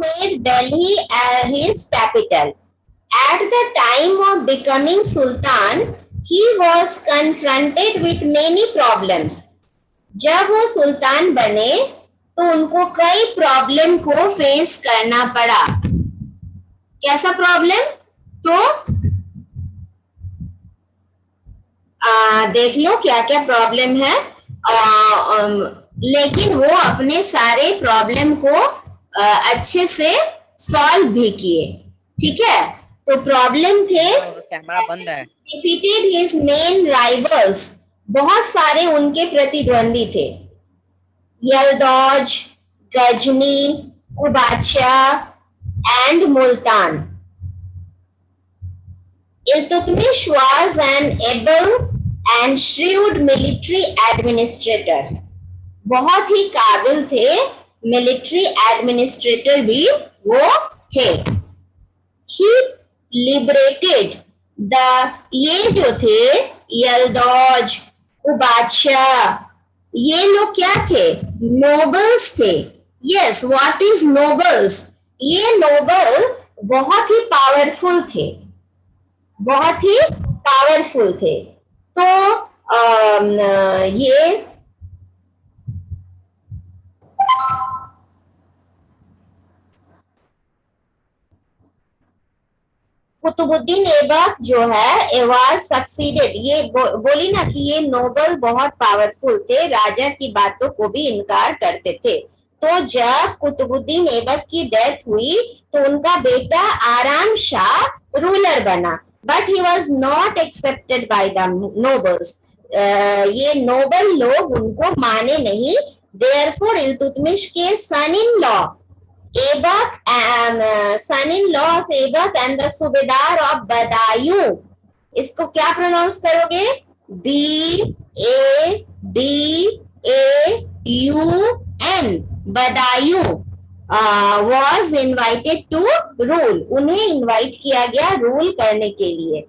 made Delhi his capital. At the time of becoming Sultan, he was confronted with many problems. जब वो सुल्तान बने तो उनको कई प्रॉब्लम को फेस करना पड़ा. कैसा प्रॉब्लम? तो देख लो क्या क्या प्रॉब्लम है. लेकिन वो अपने सारे प्रॉब्लम को अच्छे से सॉल्व भी किए. ठीक है, तो प्रॉब्लम थे. कैमरा बंद है. डिफीटेड हिज मेन राइवल्स, बहुत सारे उनके प्रतिद्वंदी थे. Yalduz, Ghazni, Qubacha and Multan. Iltutmish was an able and shrewd military administrator. बहुत ही काबिल थे, मिलिट्री एडमिनिस्ट्रेटर भी वो थे. He liberated the, ये जो थे यलदौज, कुबाचा, ये लोग क्या थे? नोबल्स थे. Yes, what is nobles? ये नोबल बहुत ही पावरफुल थे, बहुत ही पावरफुल थे. तो ये कुतुबुद्दीन ऐबक जो है वाज सक्सीडेड. ये बोली ना कि ये नोबल बहुत पावरफुल थे, राजा की बातों को भी इनकार करते थे. तो जब कुतुबुद्दीन ऐबक की डेथ हुई तो उनका बेटा आराम शाह रूलर बना. But he was not accepted by the nobles. ये नोबल लोग उनको माने नहीं. Therefore, इल्तुतमिश के son-in-law Aibak, son-in-law of Aibak and the Subedar of Badaयूं, इसको क्या प्रोनाउंस करोगे? BADAUN, Badaun. was invited to rule. उन्हें इनवाइट किया गया रूल करने के लिए.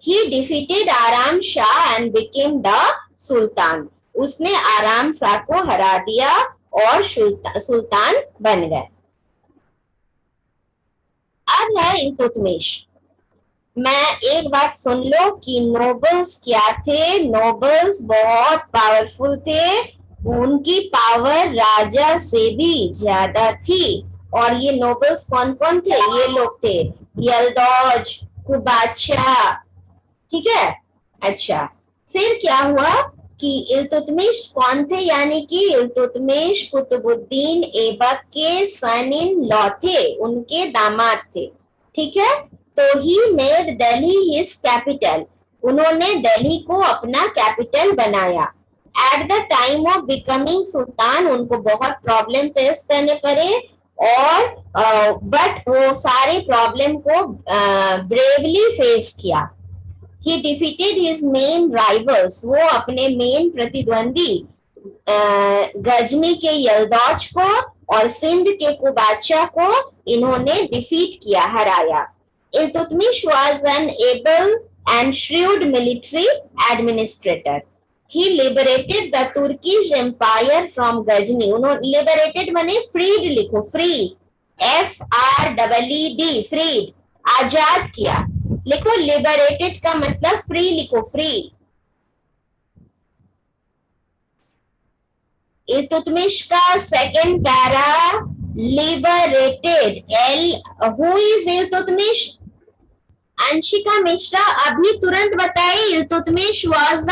He defeated आराम शाह and became the सुल्तान. उसने आराम शाह को हरा दिया और सुल्तान बन गए. अब है इल्तुतमिश. मैं एक बात सुन लो कि नोबल्स क्या थे. नोबल्स बहुत पावरफुल थे, उनकी पावर राजा से भी ज्यादा थी. और ये नोबल्स कौन कौन थे? ये लोग थे यलदौज, कुबाचा. ठीक है, अच्छा. फिर क्या हुआ कि इल्तुतमिश कौन थे? यानी कि इल्तुतमिश कुतुबुद्दीन ऐबक के सन इन लॉ थे, उनके दामाद थे. ठीक है, तो he made Delhi his capital. उन्होंने दिल्ली को अपना कैपिटल बनाया. At the time of becoming sultan उनको बहुत प्रॉब्लम फेस करने पड़े, और बट वो सारे प्रॉब्लम को ब्रेवली फेस किया. He defeated his main rivals. वो अपने मेन प्रतिद्वंदी गजनी के यलदौज को और सिंध के कुबाचा को इन्होंने डिफीट किया, हराया. Iltutmish was an able and shrewd military administrator. He liberated the Turkish Empire from Ghazni. उन्होंने liberated माने freed लिखो, free, FREED, freed, आजाद किया. लिखो लिबरेटेड का मतलब फ्री लिखो, फ्री. इल्तुतमिश का second para liberated. Who is Iltutmish? Anshika Mishra अभी तुरंत बताए. Iltutmish was the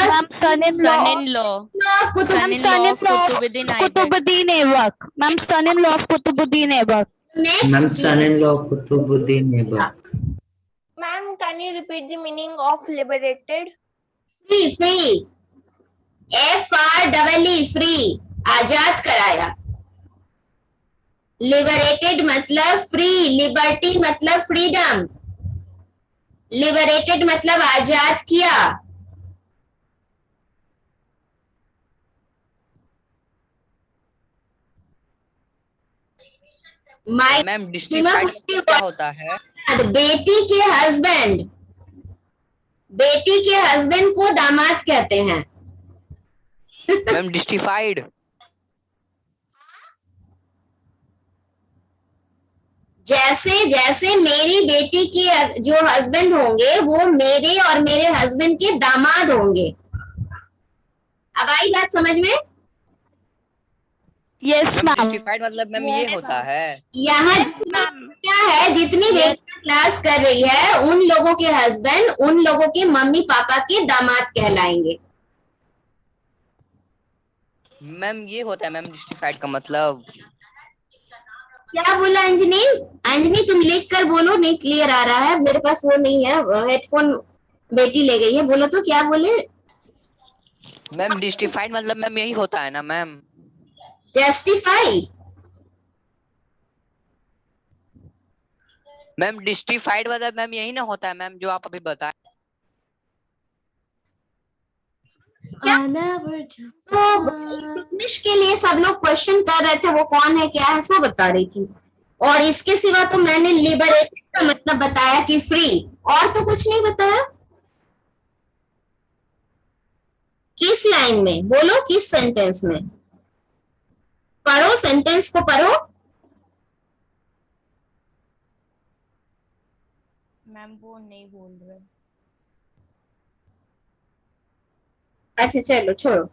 son-in-law of Qutubuddin Aibak. Ma'am son-in-law of Qutubuddin Aibak. Ma'am son-in-law of Qutubuddin Aibak. Ma'am, can you repeat the meaning of liberated? Free, free, FREE, free, आजाद कराया. लिबरेटेड मतलब फ्री, लिबर्टी मतलब freedom, liberated मतलब आजाद किया. मैम डिस्ट्रिक्ट क्या होता है? बेटी के हस्बैंड, बेटी के हस्बैंड को दामाद कहते हैं. मैम डिस्टिफाइड. जैसे जैसे मेरी बेटी के जो हस्बैंड होंगे वो मेरे और मेरे हस्बैंड के दामाद होंगे। अब आई बात समझ में? Yes ma'am ma'am. जस्टिफाइड मतलब मैम ये होता है। यहाँ क्या है, जितनी बेटियां क्लास कर रही है उन लोगों के हस्बैंड उन लोगों के मम्मी पापा के दामाद कहलाएंगे। मैम ये होता है मैम जस्टिफाइड का मतलब। क्या बोला अंजनी? अंजनी तुम लिख कर बोलो, नहीं क्लियर आ रहा है, मेरे पास वो नहीं है, हेडफोन बेटी ले गई है। बोलो तो क्या बोले? मैम जस्टिफाइड मतलब मैम यही होता है ना मैम। जस्टिफाई? मैम जस्टिफाइड मतलब मैम यही ना होता है मैम जो आप अभी बताए। इंग्लिश के लिए सब लोग क्वेश्चन कर रहे थे, वो कौन है क्या है सब बता रही थी। और इसके सिवा तो मैंने लिबरेटेड का मतलब बताया कि फ्री, और तो कुछ नहीं बताया। किस लाइन में बोलो, किस सेंटेंस में? पढ़ो, सेंटेंस को पढ़ो। मैम वो नहीं बोल रहे। अच्छा चलो छोड़ो।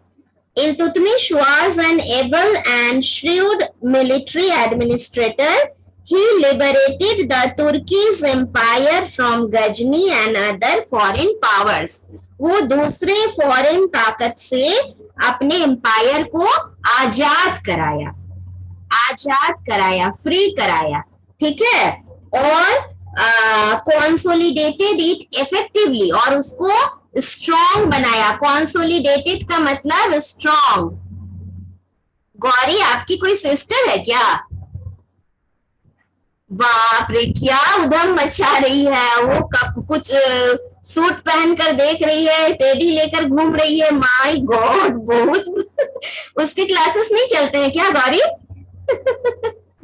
Iltutmish was an able and shrewd military administrator. He liberated the Turkish empire from Ghazni and other foreign powers. वो दूसरे फॉरेन ताकत से अपने एम्पायर को आजाद कराया, फ्री कराया, ठीक है। और कॉन्सोलिडेटेड इट इफेक्टिवली, और उसको स्ट्रॉन्ग बनाया। कॉन्सोलिडेटेड का मतलब स्ट्रॉन्ग। गौरी आपकी कोई सिस्टर है क्या? बाप रे क्या उधम मचा रही है वो, कुछ सूट पहनकर देख रही है, टेडी लेकर घूम रही है। माय गॉड, बहुत उसके क्लासेस नहीं चलते हैं क्या गौरी?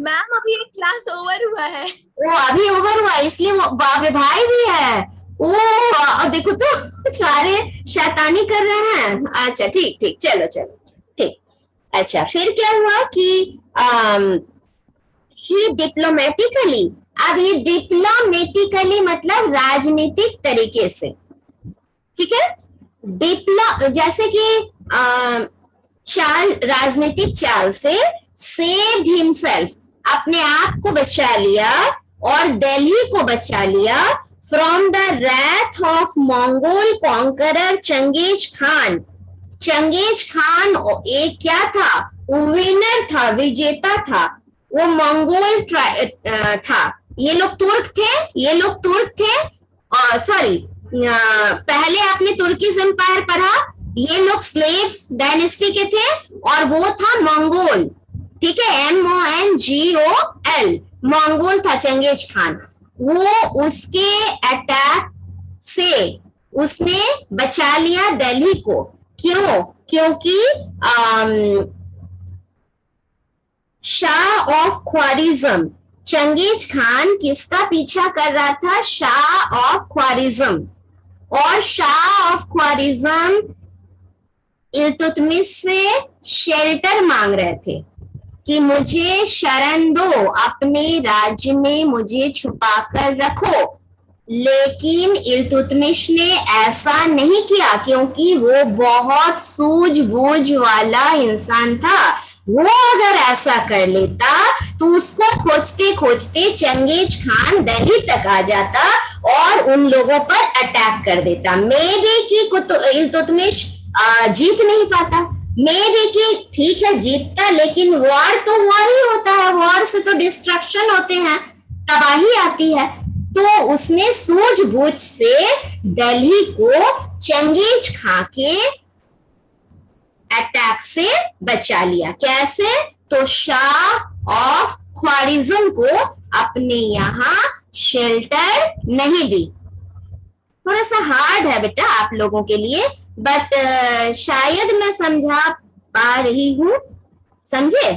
मैम अभी एक क्लास ओवर हुआ है। वो अभी ओवर हुआ इसलिए वो, बाप रे भाई भी है वो, देखो तो सारे शैतानी कर रहे हैं। अच्छा ठीक ठीक, चलो चलो ठीक। अच्छा फिर क्या हुआ कि ही डिप्लोमेटिकली, अब ये डिप्लोमेटिकली मतलब राजनीतिक तरीके से, ठीक है। जैसे कि चाल, राजनीतिक चाल से सेव्ड हिमसेल्फ, अपने आप को बचा लिया और दिल्ली को बचा लिया from the wrath of Mongol conqueror Genghis Khan. Genghis Khan एक क्या था? विनर था, विजेता था। वो मंगोल था। ये लोग तुर्क थे, सॉरी पहले आपने तुर्किश एम्पायर पढ़ा। ये लोग स्लेव्स डायनेस्टी के थे और वो था मंगोल, ठीक है, MONGOL, मंगोल था चंगेज खान। वो उसके अटैक से उसने बचा लिया दिल्ली को। क्यों? क्योंकि Shah of Khwarezm, Genghis Khan किसका पीछा कर रहा था? शाह ऑफ ख्वारिज्म। और शाह ऑफ ख्वारिज्म इल्तुतमिश से शेल्टर मांग रहे थे कि मुझे शरण दो, अपने राज्य में मुझे छुपा कर रखो। लेकिन इल्तुतमिश ने ऐसा नहीं किया क्योंकि वो बहुत सूझबूझ वाला इंसान था। वो अगर ऐसा कर लेता तो उसको खोजते खोजते चंगेज खान दिल्ली तक आ जाता और उन लोगों पर अटैक कर देता। मे बी कि इल्तुतमिश जीत नहीं पाता, मे बी कि ठीक है जीतता, लेकिन वॉर तो वॉर ही होता है, वॉर से तो डिस्ट्रक्शन होते हैं, तबाही आती है। तो उसने सूझबूझ से दिल्ली को चंगेज खां के अटैक से बचा लिया। कैसे? तो शाह ऑफ ख्वारिज्म को अपने यहाँ शेल्टर नहीं दी। थोड़ा सा हार्ड है बेटा आप लोगों के लिए, बट शायद मैं समझा पा रही हूँ, समझे?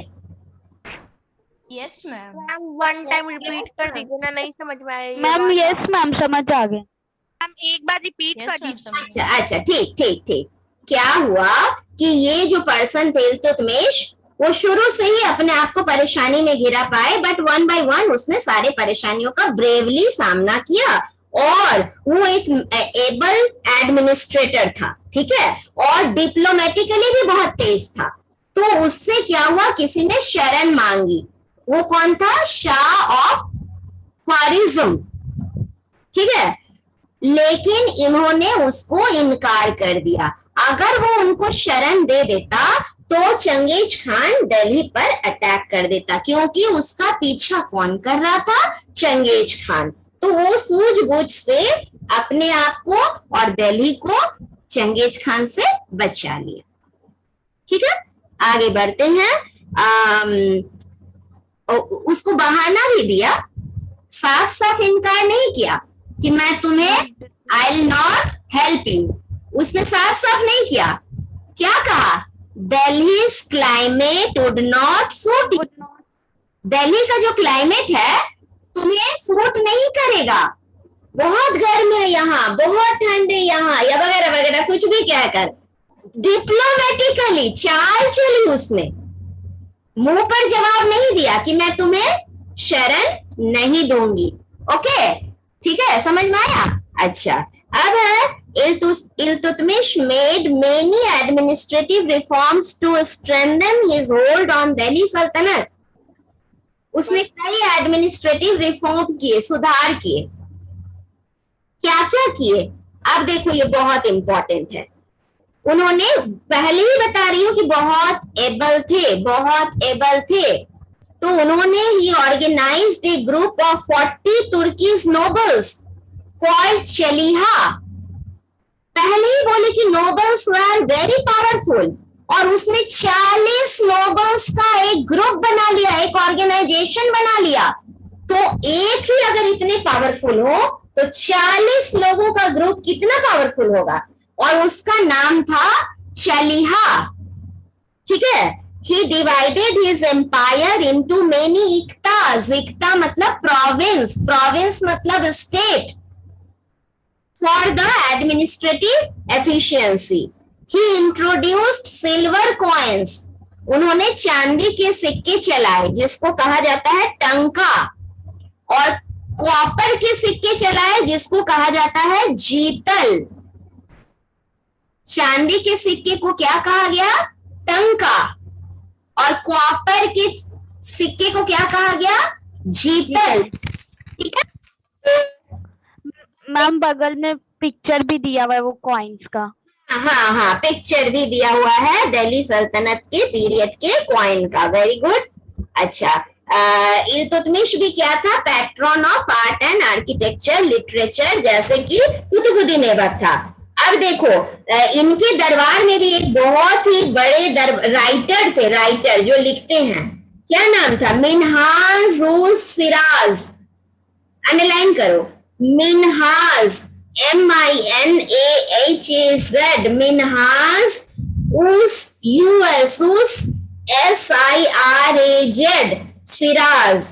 Yes ma'am. Ma'am one time repeat कर दीजिए ना, नहीं समझ में आया ये मैम बात। यस मैम, समझ आ गए। मैम एक बार रिपीट यस कर मैम दीजिए। समझ। अच्छा अच्छा ठीक ठीक ठीक। क्या हुआ कि ये जो पर्सन थे इल्तुतमिश, वो शुरू से ही अपने आप को परेशानी में घिरा पाए, बट वन बाय वन उसने सारे परेशानियों का ब्रेवली सामना किया और वो एक एबल एडमिनिस्ट्रेटर था, ठीक है, और डिप्लोमेटिकली भी बहुत तेज था। तो उससे क्या हुआ, किसी ने शरण मांगी। वो कौन था? शाह ऑफ ख्वारिज्म, ठीक है, लेकिन इन्होंने उसको इनकार कर दिया। अगर वो उनको शरण दे देता तो चंगेज खान दिल्ली पर अटैक कर देता, क्योंकि उसका पीछा कौन कर रहा था? Genghis Khan. तो वो सूझबूझ से अपने आप को और दिल्ली को चंगेज खान से बचा लिया। ठीक है, आगे बढ़ते हैं। उसको बहाना भी दिया, साफ साफ इनकार नहीं किया कि मैं तुम्हें I will not help you. उसने साफ साफ नहीं किया। क्या कहा? Delhi climate would not suit you. Delhi का जो क्लाइमेट है तुम्हें सूट नहीं करेगा, बहुत गर्म है यहाँ, बहुत ठंड है यहाँ, या वगैरह वगैरह कुछ भी कहकर डिप्लोमेटिकली चाल चली उसने। मुंह पर जवाब नहीं दिया कि मैं तुम्हें शरण नहीं दूंगी। ओके, ठीक है, समझ में आया? अच्छा, अब है Iltutmish made many administrative reforms to strengthen his hold on Delhi सल्तनत। उसने कई एडमिनिस्ट्रेटिव रिफॉर्म किए, सुधार किए। क्या क्या किए? अब देखो, ये बहुत इंपॉर्टेंट है। उन्होंने, पहले ही बता रही हूँ कि बहुत एबल थे, बहुत एबल थे। तो उन्होंने ही organised a group of 40 Turkish nobles called Chaliha. पहले ही बोले कि नोबल्स वर वेरी पावरफुल, और उसने 40 नोबल्स का एक ग्रुप बना लिया, एक ऑर्गेनाइजेशन बना लिया। तो एक ही अगर इतने पावरफुल हो तो 40 लोगों का ग्रुप कितना पावरफुल होगा? और उसका नाम था चलीहा। ठीक है, he divided his empire into many iktas. Ikta मतलब province, province मतलब state. For the administrative efficiency, he introduced silver coins. उन्होंने चांदी के सिक्के चलाए जिसको कहा जाता है टंका, और कॉपर के सिक्के चलाए जिसको कहा जाता है जीतल। चांदी के सिक्के को क्या कहा गया? टंका, और कॉपर के सिक्के को क्या कहा गया? जीतल। ठीक है मैम, बगल में पिक्चर भी दिया हुआ है वो कॉइन्स का। हाँ हाँ, पिक्चर भी दिया हुआ है दिल्ली सल्तनत के पीरियड के कॉइन का। Very good. अच्छा, इल्तुतमिश भी क्या था? Patron of art and architecture, literature, जैसे कि कुतुबुद्दीन ऐबक था। अब देखो, इनके दरबार में भी एक बहुत ही बड़े राइटर थे, राइटर जो लिखते हैं। क्या नाम था? मिन्हाज उस सिराज। अंडरलाइन करो, मिन्हाज, MINAHAZ, मिन्हाज उस SIRAZ, सिराज।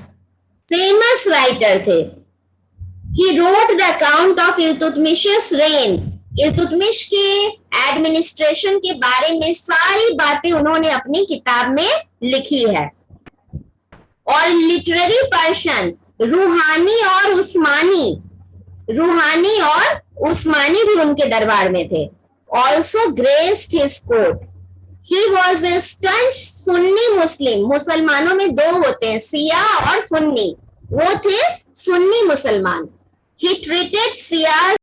फेमस राइटर थे। He wrote the account of Iltutmish's reign. Iltutmish के एडमिनिस्ट्रेशन के बारे में सारी बातें उन्होंने अपनी किताब में लिखी है। और लिटरेरी पर्सन, रूहानी और उस्मानी भी उनके दरबार में थे। Also graced his court. He was a staunch Sunni Muslim. मुसलमानों में दो होते हैं, सिया और सुन्नी। वो थे सुन्नी मुसलमान। He treated Siya